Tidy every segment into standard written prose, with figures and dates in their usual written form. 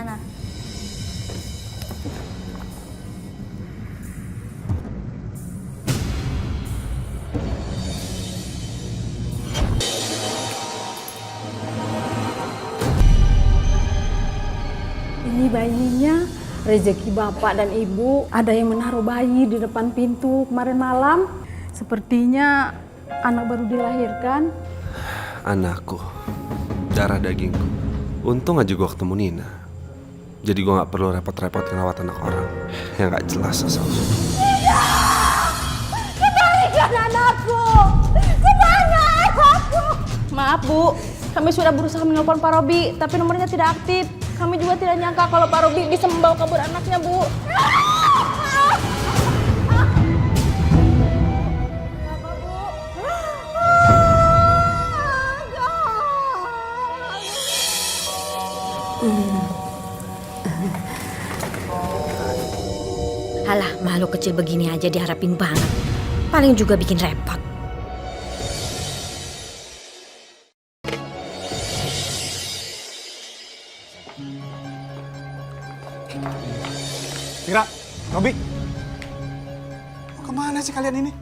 sana. Ini bayinya, rezeki bapak dan ibu. Ada yang menaruh bayi di depan pintu kemarin malam. Sepertinya anak baru dilahirkan. Anakku, darah dagingku. Untung aja gue ketemu Nina. Jadi gue gak perlu repot-repot ngerawat anak orang yang gak jelas asal. Kembalikan anakku! Kemana anakku? Maaf Bu, kami sudah berusaha menelpon Pak Robi, tapi nomornya tidak aktif. Kami juga tidak nyangka kalau Pak Robi bisa membawa kabur anaknya, Bu. Alah, makhluk kecil begini aja diharapin banget. Paling juga bikin repot. Mira, Robi, mau kemana sih kalian ini?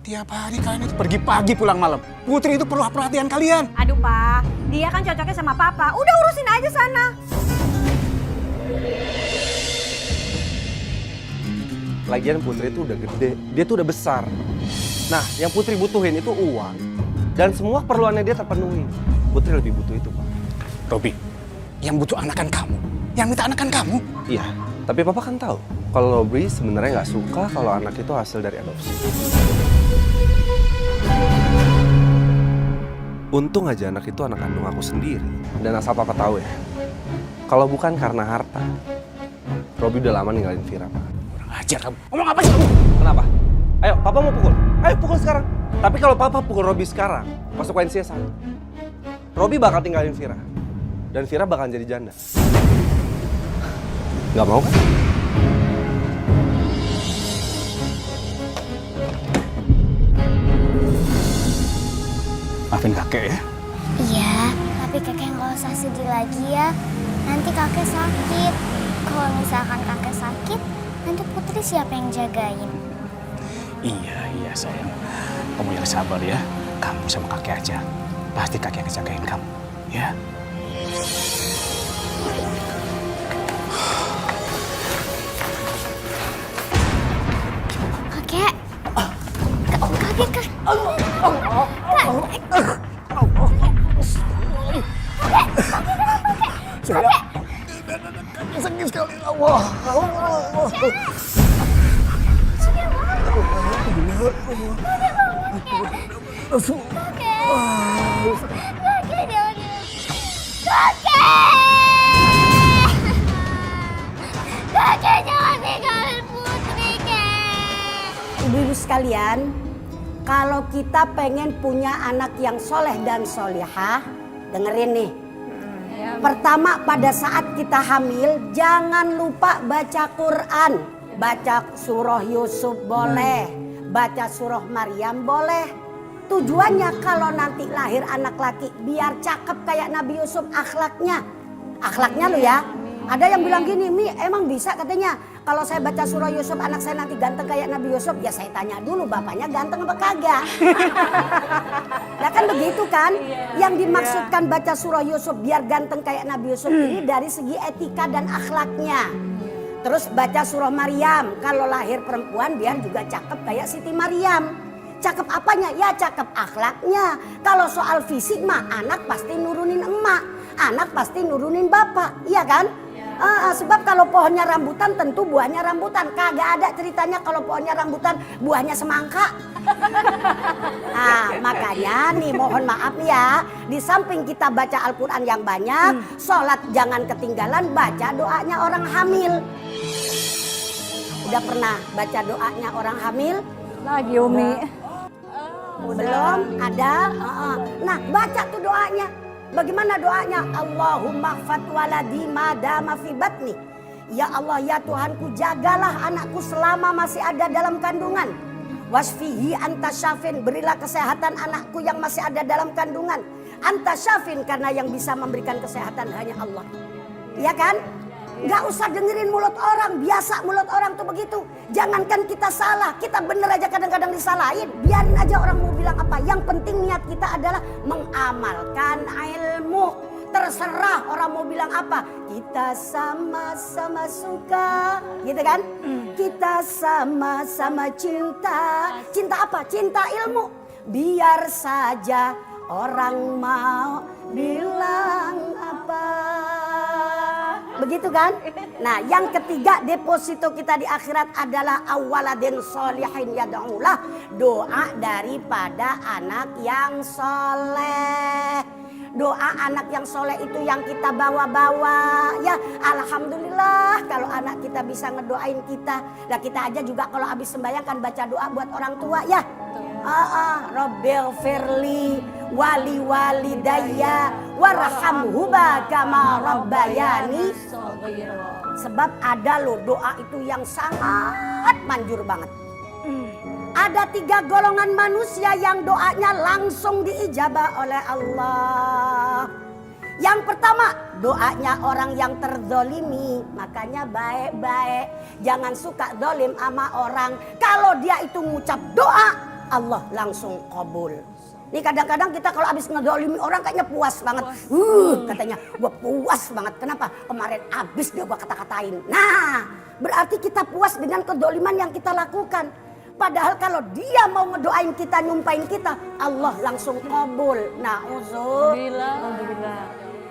Tiap hari kalian itu pergi pagi pulang malam. Putri itu perlu perhatian kalian. Aduh Pak, dia kan cocoknya sama Papa. Udah urusin aja sana. Lagian Putri itu udah gede, dia tuh udah besar. Nah, yang Putri butuhin itu uang. Dan semua keperluannya dia terpenuhi. Putri lebih butuh itu, Pak. Robi, yang butuh anakan kamu. Yang minta anakan kamu. Iya, tapi Papa kan tahu kalau Robi sebenarnya nggak suka kalau anak itu hasil dari adopsi. Untung aja anak itu anak kandung aku sendiri. Dan asal Papa tahu ya, kalau bukan karena harta, Robi udah lama ninggalin Vira, Pak. Kurang ajar kamu. Ngomong apa sih kamu? Kenapa? Ayo, Papa mau pukul. Ayo pukul sekarang. Tapi kalau Papa pukul Robi sekarang, konsekuensinya satu. Robi bakal tinggalin Vira. Dan Vira bakal jadi janda. Nggak mau kan? Maafin kakek ya. Iya, tapi kakek nggak usah sedih lagi ya. Nanti kakek sakit. Kalau misalkan kakek sakit, nanti Putri siapa yang jagain? Iya sayang. Kamu yang sabar ya. Kamu sama kakek aja. Pasti kakek yang jagain kamu. Ya. Kakek. Kakek. Sakit sekali. Allah. Kakek jangan tinggalin Putri, Kek. Ibu-ibu sekalian, kalau kita pengen punya anak yang soleh dan solihah, dengerin nih. Pertama, pada saat kita hamil, jangan lupa baca Quran. Baca surah Yusuf boleh, baca surah Maryam boleh. Tujuannya kalau nanti lahir anak laki, biar cakep kayak Nabi Yusuf akhlaknya. Akhlaknya lo ya. Ada yang bilang gini, Mi emang bisa katanya kalau saya baca surah Yusuf anak saya nanti ganteng kayak Nabi Yusuf. Ya saya tanya dulu bapaknya ganteng apa kagak. Ya kan begitu kan. Yang dimaksudkan baca surah Yusuf biar ganteng kayak Nabi Yusuf ini dari segi etika dan akhlaknya. Terus baca surah Maryam, kalau lahir perempuan biar juga cakep kayak Siti Maryam. Cakep apanya? Ya cakep akhlaknya. Kalau soal fisik mah anak pasti nurunin emak. Anak pasti nurunin bapak, iya kan? Sebab kalau pohonnya rambutan tentu buahnya rambutan. Kagak ada ceritanya kalau pohonnya rambutan buahnya semangka. Nah makanya nih mohon maaf ya. Di samping kita baca Al-Quran yang banyak, sholat jangan ketinggalan, baca doanya orang hamil. Udah pernah baca doanya orang hamil? Lagi Umi. Belum ada. Nah baca tuh doanya. Bagaimana doanya? Allahumma khfat waladi madama fi batni. Ya Allah ya Tuhanku, jagalah anakku selama masih ada dalam kandungan. Wasfihi anta syafin, berilah kesehatan anakku yang masih ada dalam kandungan. Anta syafin, karena yang bisa memberikan kesehatan hanya Allah. Iya kan? Nggak usah dengerin mulut orang, biasa mulut orang tuh begitu. Jangankan kita salah, kita bener aja kadang-kadang disalahin. Biarin aja orang mau bilang apa. Yang penting niat kita adalah mengamalkan ilmu. Terserah orang mau bilang apa. Kita sama-sama suka, gitu kan? Kita sama-sama cinta. Cinta apa? Cinta ilmu. Biar saja orang mau bilang apa. Begitu kan? Nah, yang ketiga deposito kita di akhirat adalah awaladin solihin yad'ulah, doa daripada anak yang soleh. Doa anak yang soleh itu yang kita bawa-bawa. Ya, alhamdulillah kalau anak kita bisa ngedoain kita. Nah, kita aja juga kalau habis sembahyang kan baca doa buat orang tua ya. Rabbil firli wali walidayya warhamhuma kama rabbayani. Sebab ada loh doa itu yang sangat manjur banget. Ada 3 golongan manusia yang doanya langsung diijabah oleh Allah. Yang pertama, doanya orang yang terzolimi. Makanya baik-baik, jangan suka dolim sama orang. Kalau dia itu ngucap doa, Allah langsung kabul. Ini kadang-kadang kita kalau habis ngedolimi orang kayaknya puas banget. Katanya gue puas banget. Kenapa? Kemarin habis dia gue kata-katain. Nah, berarti kita puas dengan kedoliman yang kita lakukan. Padahal kalau dia mau ngedoain kita, nyumpain kita, Allah langsung kabul. Alhamdulillah.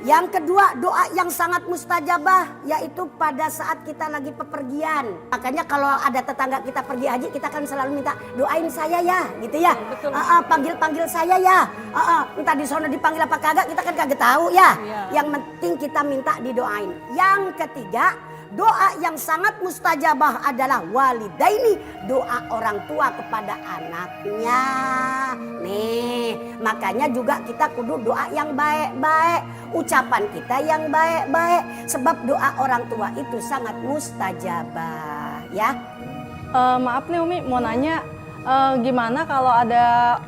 Yang kedua, doa yang sangat mustajabah, yaitu pada saat kita lagi pepergian. Makanya kalau ada tetangga kita pergi haji, kita kan selalu minta doain saya ya, gitu ya. Panggil saya ya. Entah di sana dipanggil apa kagak, kita kan kagak tahu ya. Yang penting kita minta didoain. Yang ketiga, doa yang sangat mustajabah adalah walidaini, doa orang tua kepada anaknya. Nih, makanya juga kita kudu doa yang baik-baik, ucapan kita yang baik-baik, sebab doa orang tua itu sangat mustajabah, ya. Maaf nih Umi, mau nanya, gimana kalau ada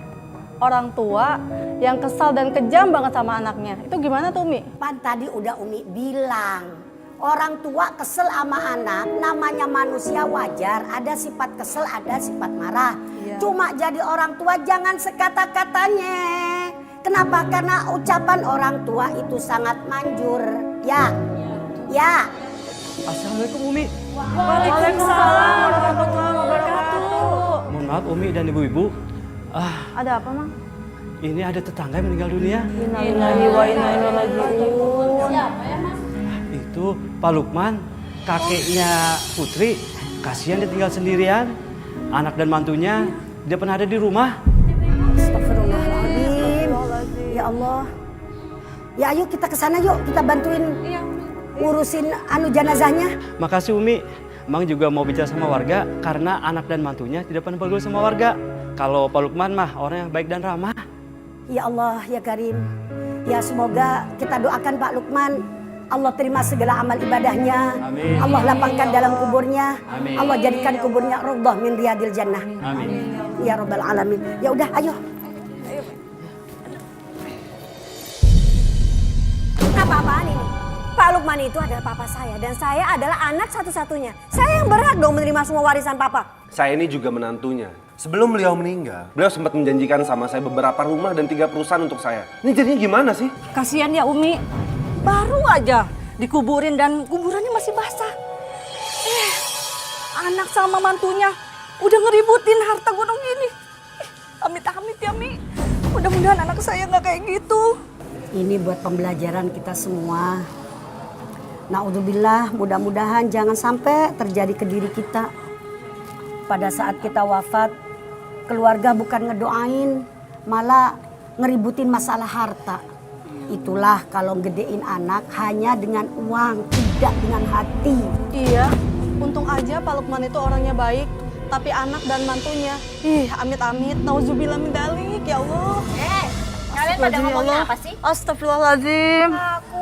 orang tua yang kesal dan kejam banget sama anaknya? Itu gimana tuh Umi? Pan tadi udah Umi bilang, orang tua kesel sama anak, namanya manusia wajar. Ada sifat kesel, ada sifat marah. Cuma jadi orang tua jangan sekata-katanya. Kenapa? Karena ucapan orang tua itu sangat manjur. Ya. Assalamualaikum Umi. Waalaikumsalam warahmatullahi wabarakatuh. Mohon maaf Umi dan ibu-ibu. Ada apa Mang? Ini ada tetangga yang meninggal dunia. Innalillahi wa inna ilaihi raji'un. Itu Pak Lukman, kakeknya Putri. Kasihan dia tinggal sendirian. Anak dan mantunya dia pernah ada di rumah. Astagfirullahaladzim. Ya Allah. Ya ayo kita ke sana yuk, kita bantuin ngurusin jenazahnya. Makasih Umi. Mang juga mau bicara sama warga karena anak dan mantunya tidak pernah bergaul sama warga. Kalau Pak Lukman mah orang yang baik dan ramah. Ya Allah, ya Karim. Ya semoga kita doakan Pak Lukman. Allah terima segala amal ibadahnya. Amin. Allah lapangkan dalam kuburnya. Amin. Allah jadikan kuburnya raudhah min riyadil jannah. Amin. Ya Rabbal alamin. Ya udah, ayo. Apa-apaan ini? Pak Lukman itu adalah papa saya dan saya adalah anak satu-satunya. Saya yang berhak dong menerima semua warisan papa. Saya ini juga menantunya. Sebelum beliau meninggal, beliau sempat menjanjikan sama saya beberapa rumah dan 3 perusahaan untuk saya. Ini jadinya gimana sih? Kasihan ya Umi. Baru aja dikuburin dan kuburannya masih basah. Anak sama mantunya udah ngeributin harta gunung ini. Amit-amit ya Mi. Mudah-mudahan anak saya nggak kayak gitu. Ini buat pembelajaran kita semua. Naudzubillah, mudah-mudahan jangan sampai terjadi ke diri kita. Pada saat kita wafat, keluarga bukan ngedoain, malah ngeributin masalah harta. Itulah kalau gedein anak hanya dengan uang, tidak dengan hati. Iya, untung aja Pak Lukman itu orangnya baik. Tapi anak dan mantunya, amit-amit, nauzubillah min dzalik, ya Allah. Kalian pada ngomongin apa sih? Astagfirullahaladzim.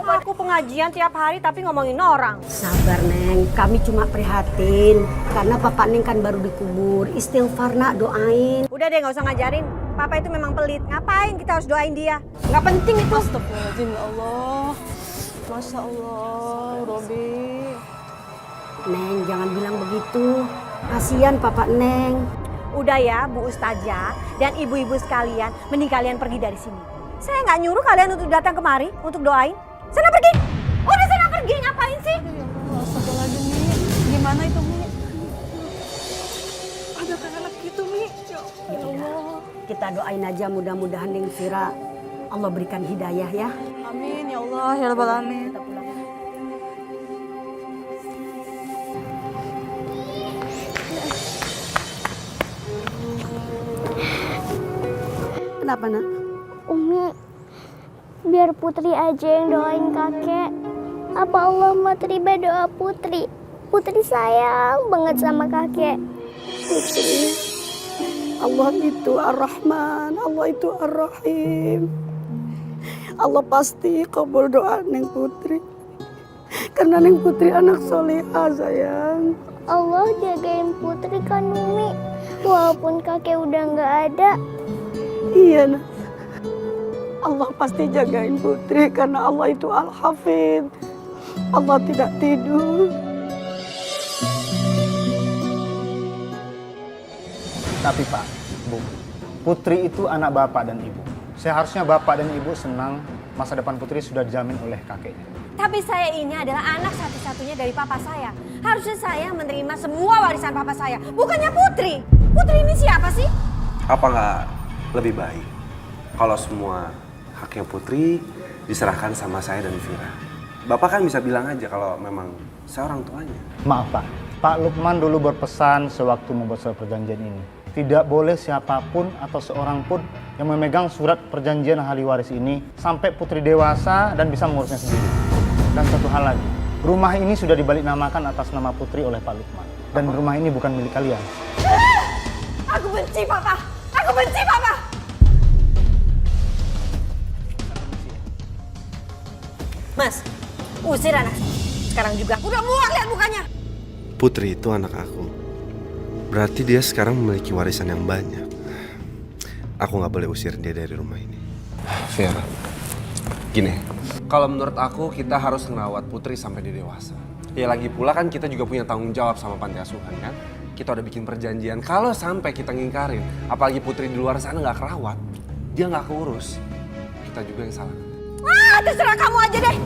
Aku pengajian tiap hari tapi ngomongin orang. Sabar Neng, kami cuma prihatin. Karena Papa Neng kan baru dikubur, istighfar nak, doain. Udah deh nggak usah ngajarin. Papa itu memang pelit. Ngapain kita harus doain dia? Nggak penting itu. Astagfirullahaladzim, ya Allah. Masya Allah, Robi. Neng, jangan bilang begitu. Kasihan Papa Neng. Udah ya Bu Ustazah dan ibu-ibu sekalian, mending kalian pergi dari sini. Saya nggak nyuruh kalian untuk datang kemari untuk doain. Sana pergi. Udah sana pergi, ngapain sih? Astagfirullahaladzim, Mi. Gimana itu, Mi? Ada kayak anak gitu, Mi. Ya Allah. Kita doain aja mudah-mudahan Neng Vira Allah berikan hidayah ya. Amin, ya Allah, ya Rabbal Alamin. Kita pulang ya. Kenapa nak? Umi, biar Putri aja yang doain kakek. Apa Allah mau terima doa Putri? Putri sayang banget sama kakek. Putri, Allah itu Ar-Rahman, Allah itu Ar-Rahim. Allah pasti kabul doa Neng Putri. Karena Neng Putri anak solehah sayang. Allah jagain Putri kan Umi. Walaupun kakek udah nggak ada. Iya nak. Allah pasti jagain Putri karena Allah itu Al-Hafidz. Allah tidak tidur. Tapi Pak, Bu, Putri itu anak bapak dan ibu. Seharusnya bapak dan ibu senang masa depan Putri sudah dijamin oleh kakeknya. Tapi saya ini adalah anak satu-satunya dari papa saya. Harusnya saya menerima semua warisan papa saya, bukannya Putri. Putri ini siapa sih? Apa nggak lebih baik kalau semua haknya Putri diserahkan sama saya dan Vira? Bapak kan bisa bilang aja kalau memang saya orang tuanya. Maaf Pak, Pak Lukman dulu berpesan sewaktu membuat surat perjanjian ini. Tidak boleh siapapun atau seorang pun yang memegang surat perjanjian ahli waris ini sampai Putri dewasa dan bisa mengurusnya sendiri. Dan satu hal lagi, rumah ini sudah dibalik namakan atas nama Putri oleh Pak Lukman. Dan rumah ini bukan milik kalian. Aku benci papa! Aku benci papa! Mas, usir anak sekarang juga. Udah muak lihat mukanya. Putri itu anak aku. Berarti dia sekarang memiliki warisan yang banyak. Aku nggak boleh usir dia dari rumah ini. Vera, gini. Kalau menurut aku kita harus ngerawat Putri sampai dia dewasa. Ya lagi pula kan kita juga punya tanggung jawab sama panti asuhan kan. Kita udah bikin perjanjian kalau sampai kita ngingkarin, apalagi Putri di luar sana nggak kerawat, dia nggak keurus, kita juga yang salah. Wah, terserah kamu aja deh.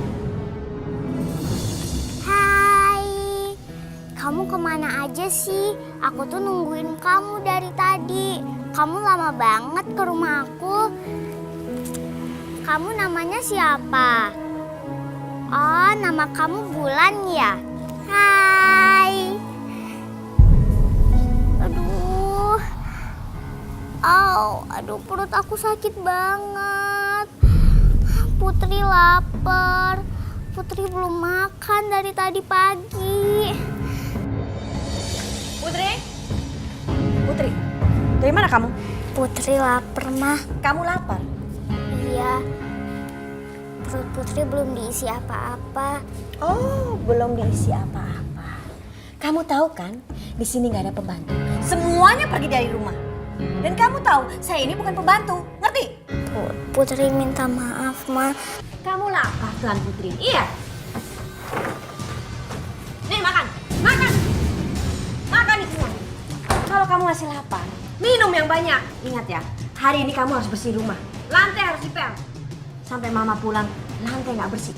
Hai, kamu kemana aja sih? Aku tuh nungguin kamu dari tadi. Kamu lama banget ke rumah aku. Kamu namanya siapa? Oh, nama kamu Bulan ya? Hai. Aduh perut aku sakit banget. Putri lapar. Putri belum makan dari tadi pagi. Putri? Putri, dari mana kamu? Putri lapar, Mah. Kamu lapar? Iya. Perut Putri belum diisi apa-apa. Oh, belum diisi apa-apa. Kamu tahu kan, di sini nggak ada pembantu. Semuanya pergi dari rumah. Dan kamu tahu, saya ini bukan pembantu, ngerti? Putri minta maaf, Ma. Kamu lapar, Tuan Putri. Iya. Nih, makan. Makan. Makan nih semua. Kalau kamu masih lapar, minum yang banyak. Ingat ya, hari ini kamu harus bersih rumah. Lantai harus dipel. Sampai mama pulang, lantai nggak bersih.